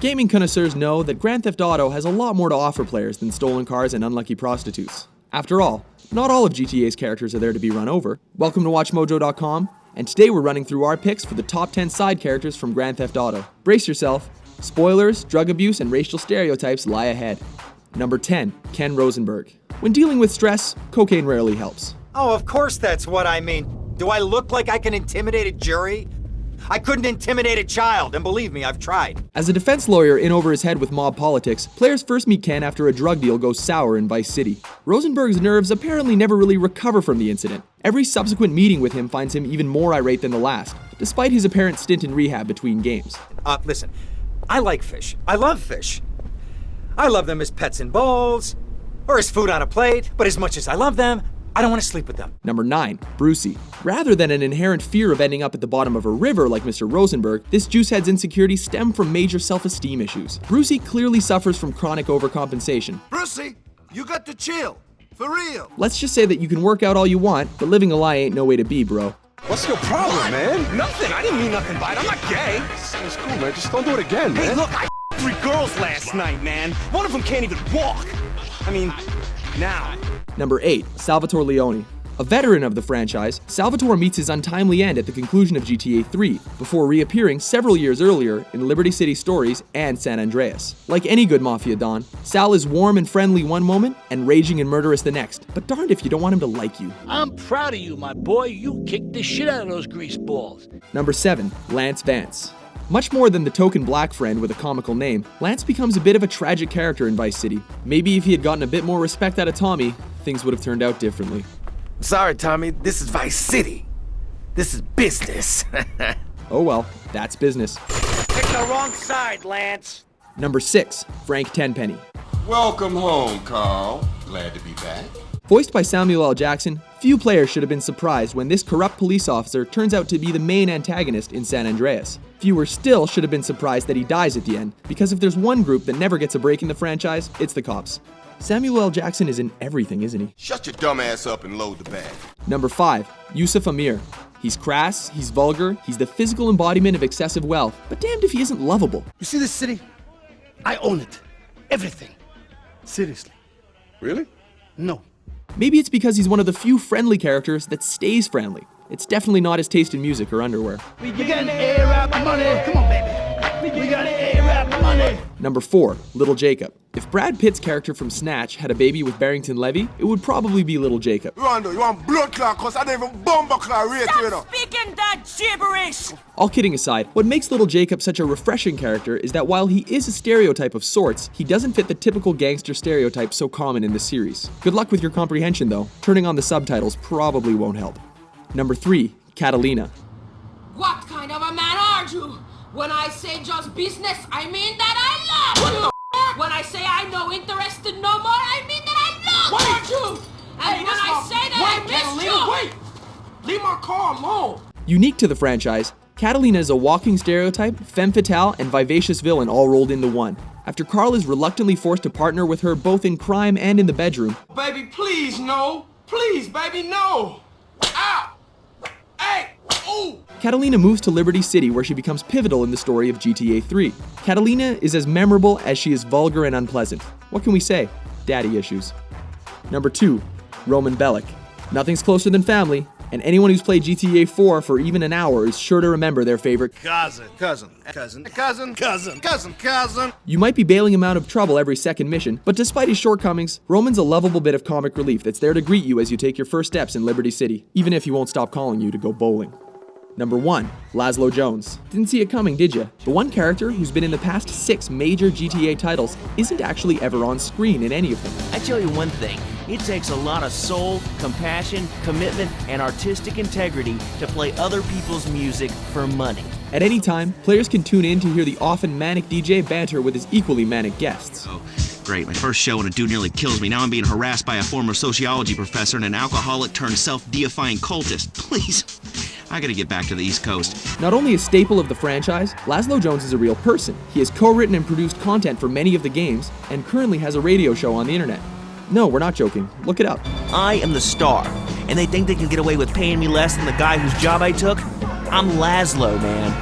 Gaming connoisseurs know that Grand Theft Auto has a lot more to offer players than stolen cars and unlucky prostitutes. After all, not all of GTA's characters are there to be run over. Welcome to WatchMojo.com, and today we're running through our picks for the top 10 side characters from Grand Theft Auto. Brace yourself. Spoilers, drug abuse, and racial stereotypes lie ahead. Number 10, Ken Rosenberg. When dealing with stress, cocaine rarely helps. Oh, of course that's what I mean. Do I look like I can intimidate a jury? I couldn't intimidate a child, and believe me, I've tried. As a defense lawyer in over his head with mob politics, players first meet Ken after a drug deal goes sour in Vice City. Rosenberg's nerves apparently never really recover from the incident. Every subsequent meeting with him finds him even more irate than the last, despite his apparent stint in rehab between games. Listen, I like fish. I love fish. I love them as pets in bowls, or as food on a plate, but as much as I love them, I don't want to sleep with them. Number 9, Brucie. Rather than an inherent fear of ending up at the bottom of a river like Mr. Rosenberg, this juicehead's insecurities stem from major self-esteem issues. Brucie clearly suffers from chronic overcompensation. Brucie, you got to chill. For real. Let's just say that you can work out all you want, but living a lie ain't no way to be, bro. What's your problem, man? Nothing. I didn't mean nothing by it. I'm not gay. It's cool, man. Just don't do it again, man. Hey, look, I 3 girls last night, man. One of them can't even walk. I mean, now. Number 8, Salvatore Leone. A veteran of the franchise, Salvatore meets his untimely end at the conclusion of GTA 3, before reappearing several years earlier in Liberty City Stories and San Andreas. Like any good mafia don, Sal is warm and friendly one moment and raging and murderous the next, but darned if you don't want him to like you. I'm proud of you, my boy. You kicked the shit out of those grease balls. Number 7, Lance Vance. Much more than the token black friend with a comical name, Lance becomes a bit of a tragic character in Vice City. Maybe if he had gotten a bit more respect out of Tommy, things would have turned out differently. Sorry, Tommy. This is Vice City. This is business. Oh well, that's business. Pick the wrong side, Lance. Number 6, Frank Tenpenny. Welcome home, Carl. Glad to be back. Voiced by Samuel L. Jackson, few players should have been surprised when this corrupt police officer turns out to be the main antagonist in San Andreas. Fewer still should have been surprised that he dies at the end, because if there's one group that never gets a break in the franchise, it's the cops. Samuel L. Jackson is in everything, isn't he? Shut your dumb ass up and load the bag. Number 5, Yusuf Amir. He's crass, he's vulgar, he's the physical embodiment of excessive wealth, but damned if he isn't lovable. You see this city? I own it. Everything. Seriously. Really? No. Maybe it's because he's one of the few friendly characters that stays friendly. It's definitely not his taste in music or underwear. We getting A-Rap money. Come on, baby. We got A-Rap money. Number 4, Little Jacob. If Brad Pitt's character from Snatch had a baby with Barrington Levy, it would probably be Little Jacob. Rondo, you want blood clot? Cause I don't even bomb clot rate, you know. Speaking that gibberish! All kidding aside, what makes Little Jacob such a refreshing character is that while he is a stereotype of sorts, he doesn't fit the typical gangster stereotype so common in the series. Good luck with your comprehension though. Turning on the subtitles probably won't help. Number 3, Catalina. What kind of a man are you? When I say just business, I mean that I love you. When I say I'm no interested no more, I mean that I love you. And when I say that I miss you. Wait! Leave my car alone. Unique to the franchise, Catalina is a walking stereotype, femme fatale, and vivacious villain all rolled into one. After Carl is reluctantly forced to partner with her both in crime and in the bedroom. Baby, please, no. Please, baby, no. Ow! Hey! Ooh! Catalina moves to Liberty City where she becomes pivotal in the story of GTA 3. Catalina is as memorable as she is vulgar and unpleasant. What can we say? Daddy issues. Number 2, Roman Bellic. Nothing's closer than family, and anyone who's played GTA 4 for even an hour is sure to remember their favorite Cousin. You might be bailing him out of trouble every second mission, but despite his shortcomings, Roman's a lovable bit of comic relief that's there to greet you as you take your first steps in Liberty City, even if he won't stop calling you to go bowling. Number 1, Lazlo Jones. Didn't see it coming, did ya? The one character who's been in the past 6 major GTA titles isn't actually ever on screen in any of them. I tell you one thing, it takes a lot of soul, compassion, commitment, and artistic integrity to play other people's music for money. At any time, players can tune in to hear the often manic DJ banter with his equally manic guests. Oh, great. My first show and a dude nearly kills me. Now I'm being harassed by a former sociology professor and an alcoholic turned self-deifying cultist. Please, I gotta get back to the East Coast. Not only a staple of the franchise, Lazlo Jones is a real person. He has co-written and produced content for many of the games, and currently has a radio show on the internet. No, we're not joking. Look it up. I am the star, and they think they can get away with paying me less than the guy whose job I took? I'm Lazlo, man.